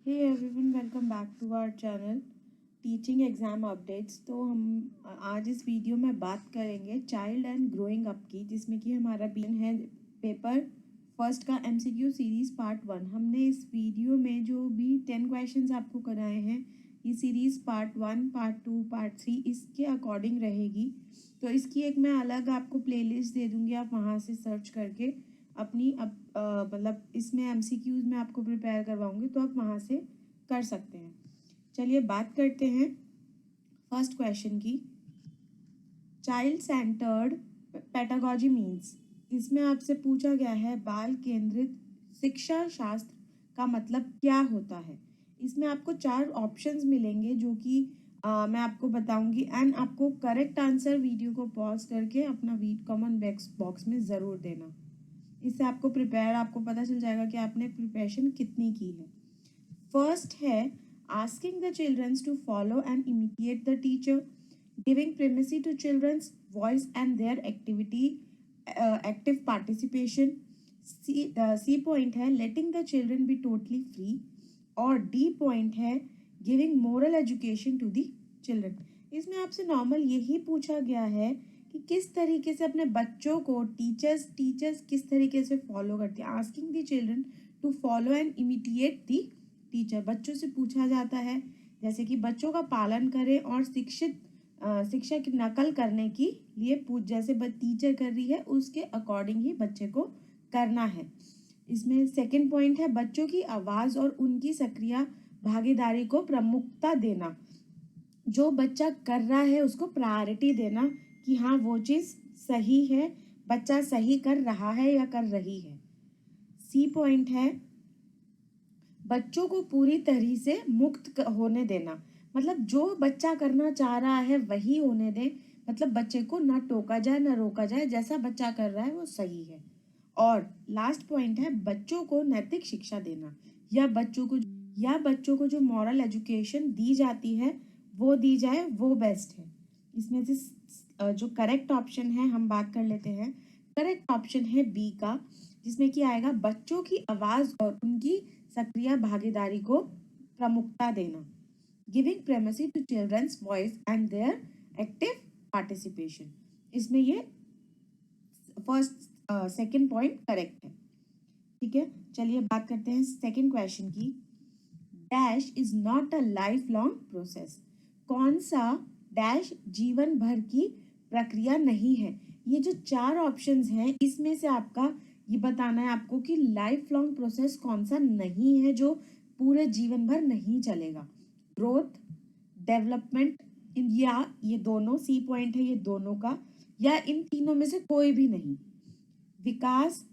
Hey everyone, welcome back to our channel teaching exam updates. तो हम आज इस वीडियो में बात करेंगे चाइल्ड एंड ग्रोइंग अप की, जिसमें कि हमारा बीन है पेपर फर्स्ट का एमसीक्यू सीरीज़ पार्ट 1। हमने इस वीडियो में जो भी 10 क्वेश्चंस आपको कराए हैं, ये सीरीज़ पार्ट 1, पार्ट 2, पार्ट 3 इसके अकॉर्डिंग रहेगी। तो इसकी एक मैं अलग आपको प्लेलिस्ट दे दूँगी, आप वहाँ से सर्च करके अपनी मतलब इसमें एमसीक्यूज में आपको प्रिपेयर करवाऊंगी, तो आप वहाँ से कर सकते हैं। चलिए बात करते हैं फर्स्ट क्वेश्चन की। चाइल्ड सेंटर्ड पेडागॉजी मीन्स, इसमें आपसे पूछा गया है बाल केंद्रित शिक्षा शास्त्र का मतलब क्या होता है। इसमें आपको 4 ऑप्शंस मिलेंगे जो कि मैं आपको बताऊंगी, एंड आपको करेक्ट आंसर वीडियो को पॉज करके अपना कमेंट बॉक्स में ज़रूर देना। इससे आपको पता चल जाएगा कि आपने प्रिपरेशन कितनी की है। फर्स्ट है asking the childrens to follow and imitate the teacher, giving primacy to children's voice and their activity active participation. C point है letting the children be totally free, और डी पॉइंट है giving moral education to the children. इसमें आपसे normal यही पूछा गया है कि किस तरीके से अपने बच्चों को टीचर्स किस तरीके से फॉलो करते हैं। Asking the children to follow and imitate the teacher, बच्चों से पूछा जाता है जैसे कि बच्चों का पालन करें और शिक्षा की नकल करने की लिए जैसे टीचर कर रही है उसके अकॉर्डिंग ही बच्चे को करना है। इसमें सेकंड पॉइंट है बच्चों की आवाज़ और उनकी सक्रिय भागीदारी को प्रमुखता देना, जो बच्चा कर रहा है उसको प्रायोरिटी देना कि हाँ वो चीज़ सही है, बच्चा सही कर रहा है या कर रही है। सी पॉइंट है बच्चों को पूरी तरह से मुक्त होने देना, मतलब जो बच्चा करना चाह रहा है वही होने दें, मतलब बच्चे को ना टोका जाए ना रोका जाए, जैसा बच्चा कर रहा है वो सही है। और लास्ट पॉइंट है बच्चों को नैतिक शिक्षा देना, या बच्चों को जो मॉरल एजुकेशन दी जाती है वो दी जाए, वो बेस्ट है। इसमें से जो करेक्ट ऑप्शन है हम बात कर लेते हैं। करेक्ट ऑप्शन है बी का, जिसमें कि आएगा बच्चों की आवाज़ और उनकी सक्रिय भागीदारी को प्रमुखता देना, giving primacy to children's voice and their active participation. इसमें ये फर्स्ट सेकंड पॉइंट करेक्ट है। ठीक है, चलिए बात करते हैं सेकंड क्वेश्चन की। Dash is not a life long process, कौन सा डैश जीवन भर की प्रक्रिया नहीं है। ये जो 4 ऑप्शंस हैं इसमें से आपका ये बताना है आपको कि लाइफ लॉन्ग प्रोसेस कौन सा नहीं है जो पूरे जीवन भर नहीं चलेगा। ग्रोथ, डेवलपमेंट, या ये दोनों, सी पॉइंट है ये दोनों का, या इन तीनों में से कोई भी नहीं। विकास,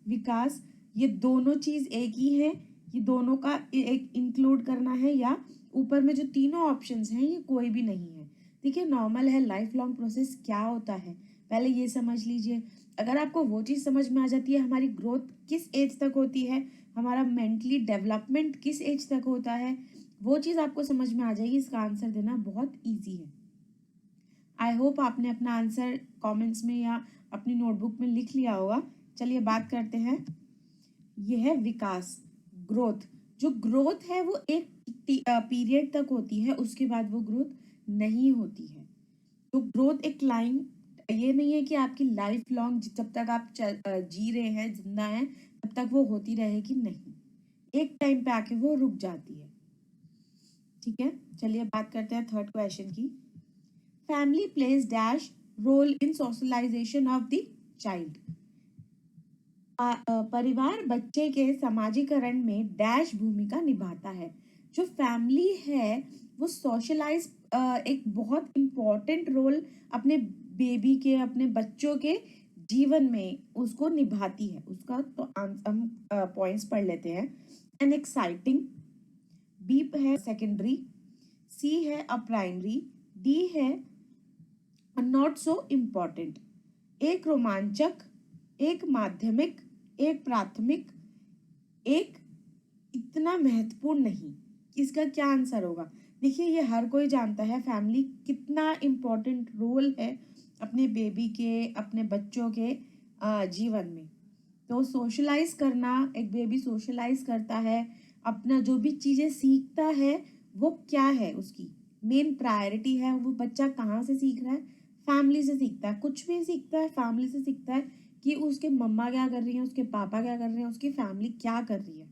विकास ये दोनों चीज एक ही है, ये दोनों का एक इंक्लूड करना है, या ऊपर में जो तीनों ऑप्शंस हैं ये कोई भी नहीं है। देखिए नॉर्मल है, लाइफ लॉन्ग प्रोसेस क्या होता है पहले ये समझ लीजिए। अगर आपको वो चीज़ समझ में आ जाती है हमारी ग्रोथ किस एज तक होती है, हमारा मेंटली डेवलपमेंट किस एज तक होता है, वो चीज़ आपको समझ में आ जाएगी, इसका आंसर देना बहुत ईजी है। आई होप आपने अपना आंसर कमेंट्स में या अपनी नोटबुक में लिख लिया होगा। चलिए बात करते हैं, ये है विकास, ग्रोथ। जो ग्रोथ है वो एक पीरियड तक होती है, उसके बाद वो ग्रोथ नहीं होती है। तो ग्रोथ एक लाइन, ये नहीं है कि आपकी लाइफ लॉन्ग जब तक आप जी रहे हैं, जिंदा हैं, तब तक वो होती रहेगी, नहीं, एक टाइम पे आके वो रुक जाती है। ठीक है, चलिए बात करते हैं थर्ड क्वेश्चन की। Family plays dash role in socialization of the child, परिवार बच्चे के समाजीकरण में डैश भूमिका निभाता है। जो फैमिली है वो सोशलाइज एक बहुत इम्पोर्टेंट रोल अपने बेबी के, अपने बच्चों के जीवन में उसको निभाती है। उसका तो हम पॉइंट्स पढ़ लेते हैं। एन एक्साइटिंग, बी है सेकेंडरी, सी है अ प्राइमरी, डी है नॉट सो इम्पॉर्टेंट। एक रोमांचक, एक माध्यमिक, एक प्राथमिक, एक इतना महत्वपूर्ण नहीं। इसका क्या आंसर होगा। देखिए ये हर कोई जानता है फैमिली कितना इम्पोर्टेंट रोल है अपने बेबी के, अपने बच्चों के जीवन में। तो सोशलाइज करना, एक बेबी सोशलाइज करता है अपना जो भी चीज़ें सीखता है वो क्या है, उसकी मेन प्रायोरिटी है, वो बच्चा कहाँ से सीख रहा है, फैमिली से सीखता है। कुछ भी सीखता है फैमिली से सीखता है कि उसके मम्मा क्या कर रही हैं, उसके पापा क्या कर रहे हैं, उसकी फैमिली क्या कर रही है।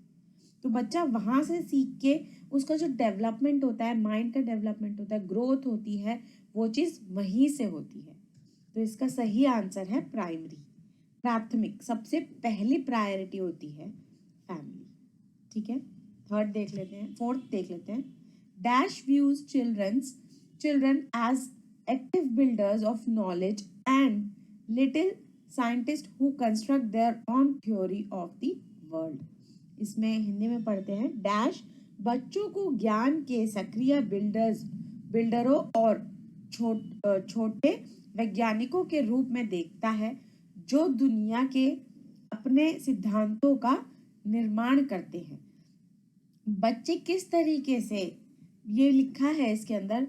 तो बच्चा वहाँ से सीख के उसका जो डेवलपमेंट होता है, माइंड का डेवलपमेंट होता है, ग्रोथ होती है, वो चीज़ वहीं से होती है। तो इसका सही आंसर है प्राइमरी, प्राथमिक। सबसे पहली प्रायोरिटी होती है फैमिली। ठीक है, थर्ड देख लेते हैं, फोर्थ देख लेते हैं। Dash views children as active builders of knowledge and little scientist who construct their own theory of the world. इसमें हिंदी में पढ़ते हैं, डैश बच्चों को ज्ञान के सक्रिय बिल्डरों और छोटे वैज्ञानिकों के रूप में देखता है जो दुनिया के अपने सिद्धांतों का निर्माण करते हैं। बच्चे किस तरीके से, ये लिखा है इसके अंदर,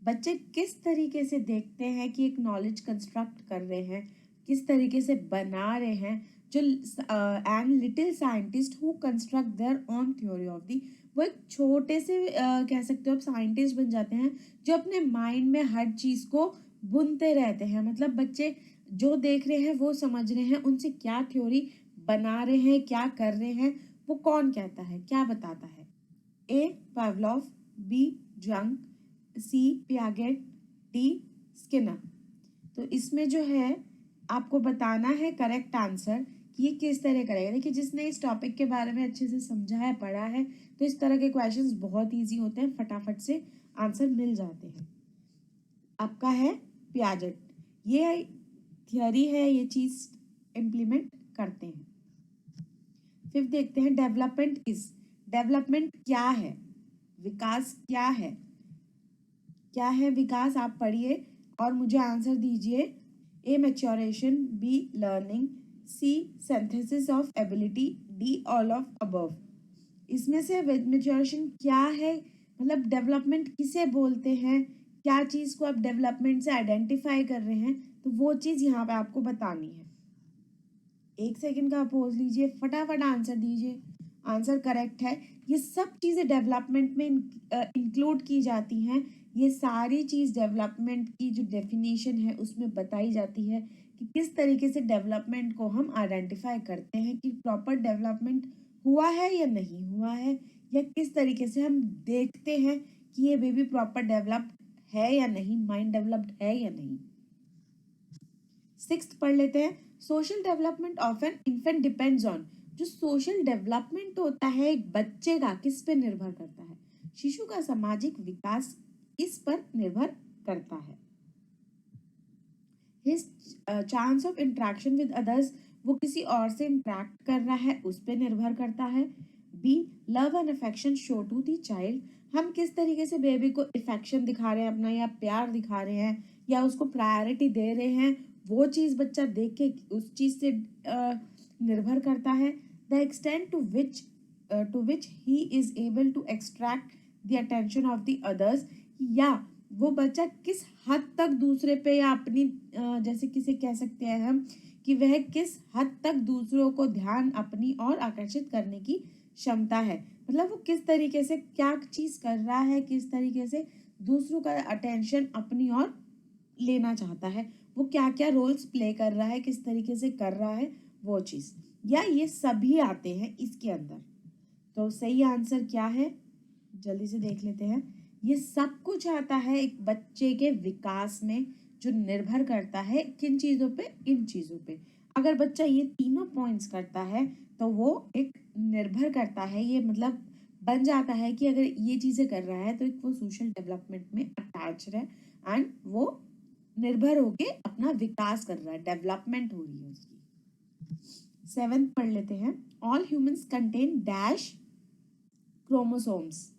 बच्चे किस तरीके से देखते हैं कि एक नॉलेज कंस्ट्रक्ट कर रहे हैं, किस तरीके से बना रहे हैं, जो and little scientist who construct their own theory of the, वो एक छोटे से कह सकते हो आप साइंटिस्ट बन जाते हैं जो अपने माइंड में हर चीज़ को बुनते रहते हैं। मतलब बच्चे जो देख रहे हैं वो समझ रहे हैं, उनसे क्या थ्योरी बना रहे हैं, क्या कर रहे हैं, वो कौन कहता है, क्या बताता है। ए पावलोव, बी जंग, सी पियागेट, डी स्किनर। तो इसमें जो है आपको बताना है करेक्ट आंसर कि ये किस तरह करेगा। देखिए, जिसने इस टॉपिक के बारे में अच्छे से समझा है, पढ़ा है, तो इस तरह के क्वेश्चंस बहुत इजी होते हैं, फटाफट से आंसर मिल जाते हैं। आपका है पियाजेट, ये थियरी है, ये चीज इम्प्लीमेंट करते हैं। फिर देखते हैं डेवलपमेंट क्या है, विकास क्या है, क्या है विकास, आप पढ़िए और मुझे आंसर दीजिए। A maturation, B learning, C synthesis of ability, D all of above. इसमें से मैच्योरेशन क्या है, मतलब डेवलपमेंट किसे बोलते हैं, क्या चीज़ को आप डेवलपमेंट से आइडेंटिफाई कर रहे हैं, तो वो चीज़ यहाँ पे आपको बतानी है। 1 सेकंड का पोज लीजिए, फटाफट आंसर दीजिए। आंसर करेक्ट है। ये सब चीज़ें डेवलपमेंट में इंक्लूड की जाती हैं। ये सारी चीज़ डेवलपमेंट की जो डेफिनेशन है उसमें बताई जाती है कि किस तरीके से डेवलपमेंट को हम आइडेंटिफाई करते हैं कि प्रॉपर डेवलपमेंट हुआ है या नहीं हुआ है, या किस तरीके से हम देखते हैं कि ये बेबी प्रॉपर डेवलप्ड है या नहीं, माइंड डेवलप्ड है या नहीं। 6th पढ़ लेते हैं। Social development of an infant depends on. जो सोशल डेवलपमेंट होता है एक बच्चे का, किस पे निर्भर करता है, शिशु का सामाजिक विकास इस पर निर्भर करता है। His chance of interaction with others, वो किसी और से इंटरेक्ट कर रहा है उस पर निर्भर करता है। Be love and affection show to the child, हम किस तरीके से बेबी को अफेक्शन दिखा रहे हैं अपना, या प्यार दिखा रहे हैं, या उसको प्रायोरिटी दे रहे हैं, वो चीज़ बच्चा देख के उस चीज़ से निर्भर करता है। The extent to which he is able to extract the attention of the others, या वो बच्चा किस हद तक दूसरे पे या अपनी जैसे किसे कह सकते हैं हम कि वह किस हद तक दूसरों को ध्यान अपनी ओर आकर्षित करने की क्षमता है। मतलब वो किस तरीके से क्या चीज़ कर रहा है, किस तरीके से दूसरों का अटेंशन अपनी ओर लेना चाहता है, वो क्या क्या रोल्स प्ले कर रहा है, किस तरीके से कर रहा है वो चीज़, या ये सभी आते हैं इसके अंदर। तो सही आंसर क्या है, जल्दी से देख लेते हैं। ये सब कुछ आता है एक बच्चे के विकास में, जो निर्भर करता है किन चीज़ों पे, इन चीज़ों पे। अगर बच्चा ये तीनों पॉइंट्स करता है तो वो एक निर्भर करता है, ये मतलब बन जाता है कि अगर ये चीज़ें कर रहा है तो एक वो सोशल डेवलपमेंट में अटैच है, एंड वो निर्भर होके अपना विकास कर रहा है, डेवलपमेंट हो रही है उसकी। 7th पढ़ लेते हैं। All humans contain dash chromosomes,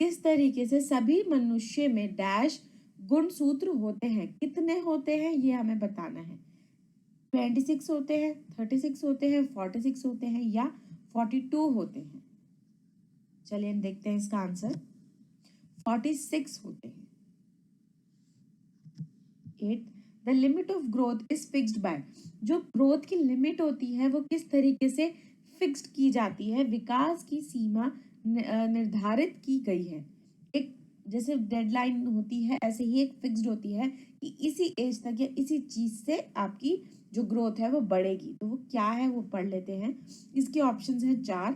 किस तरीके से सभी मनुष्य में डैश गुणसूत्र होते हैं, कितने होते हैं ये हमें बताना है। 26 होते हैं, 36 होते हैं, 46 होते हैं, या 42 होते हैं। चलिए देखते हैं इसका आंसर। 46 होते हैं। 8 the limit of growth is fixed by, जो ग्रोथ की लिमिट होती है वो किस तरीके से फिक्स्ड की जाती है, विकास की सीमा निर्धारित की गई है। एक जैसे डेडलाइन होती है ऐसे ही एक फिक्स्ड होती है कि इसी एज तक या इसी चीज से आपकी जो ग्रोथ है वो बढ़ेगी। तो वो क्या है वो पढ़ लेते हैं। इसके ऑप्शंस हैं 4।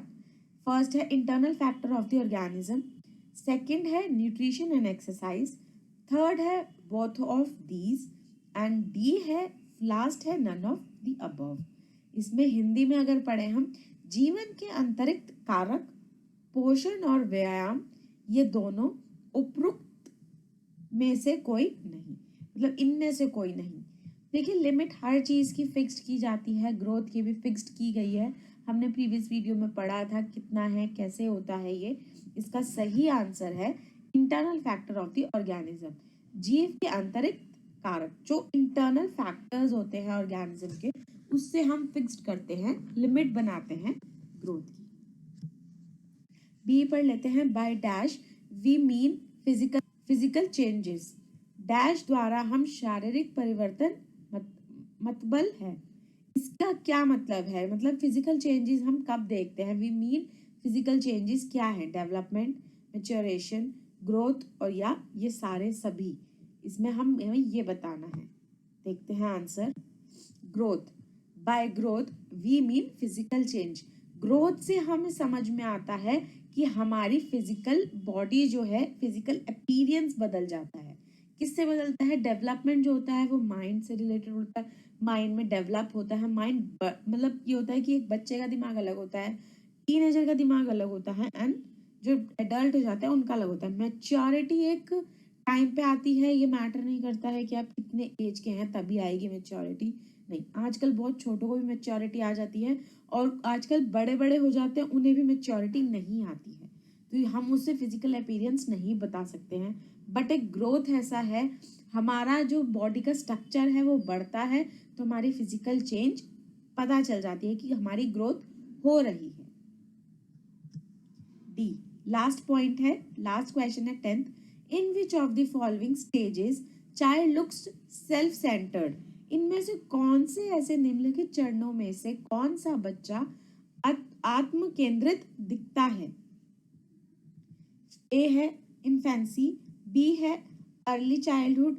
फर्स्ट है internal factor of the organism, second है न्यूट्रिशन एंड एक्सरसाइज, थर्ड है both of these, and D है लास्ट है नन ऑफ द अबव। इसमें हिंदी में अगर पढ़े हम, जीवन के अंतरिक्त कारक, पोषण और व्यायाम, ये दोनों उपरोक्त में से कोई नहीं, मतलब इनमें से कोई नहीं। देखिए लिमिट हर चीज की फिक्स्ड की जाती है, ग्रोथ की भी फिक्स्ड की गई है। हमने प्रीवियस वीडियो में पढ़ा था कितना है, कैसे होता है ये। इसका सही आंसर है internal factor of the organism, जीव के अंतरिक्त कारक। जो इंटरनल फैक्टर्स होते हैं ऑर्गेनिज्म के, उससे हम फिक्स्ड करते हैं, लिमिट बनाते हैं ग्रोथ की। बी पढ़ लेते हैं। By dash we mean physical changes, dash द्वारा हम शारीरिक परिवर्तन मतबल है। इसका क्या मतलब है, मतलब फिजिकल चेंजेस हम कब देखते हैं। वी मीन फिजिकल चेंजेस क्या है, डेवलपमेंट, मैच्योरेशन, ग्रोथ और या ये सारे सभी। इसमें हमें ये बताना है। देखते हैं answer. Growth, by growth we mean physical change. Growth से हमें समझ में आता है कि हमारी फिजिकल बॉडी जो है, फिजिकल अपीयरेंस बदल जाता है। किससे बदलता है, डेवलपमेंट जो होता है वो माइंड से रिलेटेड होता है, माइंड में डेवलप होता है। माइंड मतलब ये होता है कि एक बच्चे का दिमाग अलग होता है, टीनेजर का दिमाग अलग होता है, एंड जो एडल्ट हो जाता है उनका अलग होता है। मैच्योरिटी एक टाइम पे आती है, ये मैटर नहीं करता है कि आप कितने एज के हैं तभी आएगी मैच्योरिटी, नहीं। आजकल बहुत छोटों को भी मैच्योरिटी आ जाती है, और आजकल बड़े बड़े हो जाते हैं उन्हें भी मैच्योरिटी नहीं आती है। तो हम उससे फिजिकल अपीयरेंस नहीं बता सकते हैं। बट एक ग्रोथ ऐसा है, हमारा जो बॉडी का स्ट्रक्चर है वो बढ़ता है, तो हमारी फिजिकल चेंज पता चल जाती है कि हमारी ग्रोथ हो रही है। डी लास्ट पॉइंट है, लास्ट क्वेश्चन है 10th। In which of the following stages child looks self centred, इनमें से कौन से ऐसे निम्नलिखित चरणों में से कौन सा बच्चा आत्म केंद्रित दिखता है। ए है इन्फेंसी, बी है अर्ली चाइल्डहुड,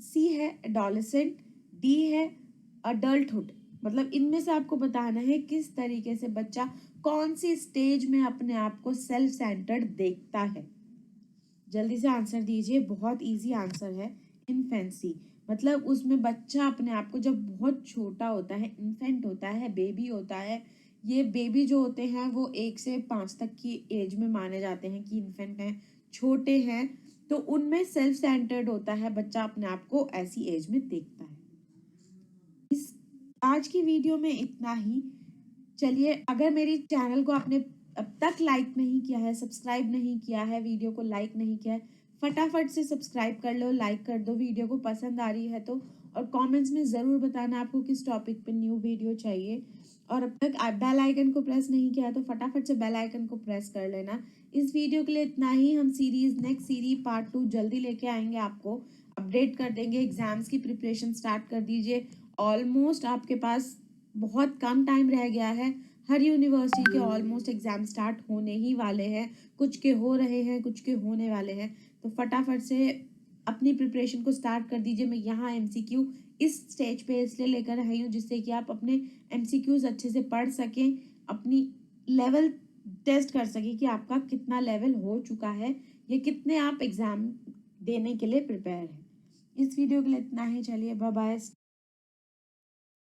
सी है एडोलेसेंट, डी है अडल्टहुड। मतलब इनमें से आपको बताना है किस तरीके से बच्चा कौन सी स्टेज में अपने आप को सेल्फ सेंटर्ड देखता है। जल्दी से आंसर दीजिए, बहुत इजी आंसर है इन्फेंसी। मतलब उसमें बच्चा अपने आप को जब बहुत छोटा होता है, इन्फेंट होता है, बेबी होता है। ये बेबी जो होते हैं वो 1 से 5 तक की एज में माने जाते हैं कि इन्फेंट हैं, छोटे हैं। तो उनमें सेल्फ सेंटर्ड होता है बच्चा, अपने आप को ऐसी एज में देखता है। इस आज की वीडियो में इतना ही। चलिए, अगर मेरी चैनल को आपने अब तक लाइक नहीं किया है, सब्सक्राइब नहीं किया है, वीडियो को लाइक नहीं किया है, फटाफट से सब्सक्राइब कर लो, लाइक कर दो वीडियो को, पसंद आ रही है तो। और कमेंट्स में ज़रूर बताना आपको किस टॉपिक पे न्यू वीडियो चाहिए। और अब तक आप बेल आइकन को प्रेस नहीं किया तो फटाफट से बेल आइकन को प्रेस कर लेना। इस वीडियो के लिए इतना ही। हम नेक्स्ट सीरीज पार्ट 2 जल्दी लेके आएंगे, आपको अपडेट कर देंगे। एग्जाम्स की प्रिपरेशन स्टार्ट कर दीजिए। ऑलमोस्ट आपके पास बहुत कम टाइम रह गया है। हर यूनिवर्सिटी के ऑलमोस्ट एग्जाम स्टार्ट होने ही वाले हैं, कुछ के हो रहे हैं, कुछ के होने वाले हैं। तो फटाफट से अपनी प्रिपरेशन को स्टार्ट कर दीजिए। मैं यहाँ एमसीक्यू इस स्टेज पे इसलिए लेकर आई हूँ जिससे कि आप अपने एमसीक्यूज अच्छे से पढ़ सकें, अपनी लेवल टेस्ट कर सकें कि आपका कितना लेवल हो चुका है या कितने आप एग्जाम देने के लिए प्रिपेयर हैं। इस वीडियो के लिए इतना ही। चलिए, बाय बाय।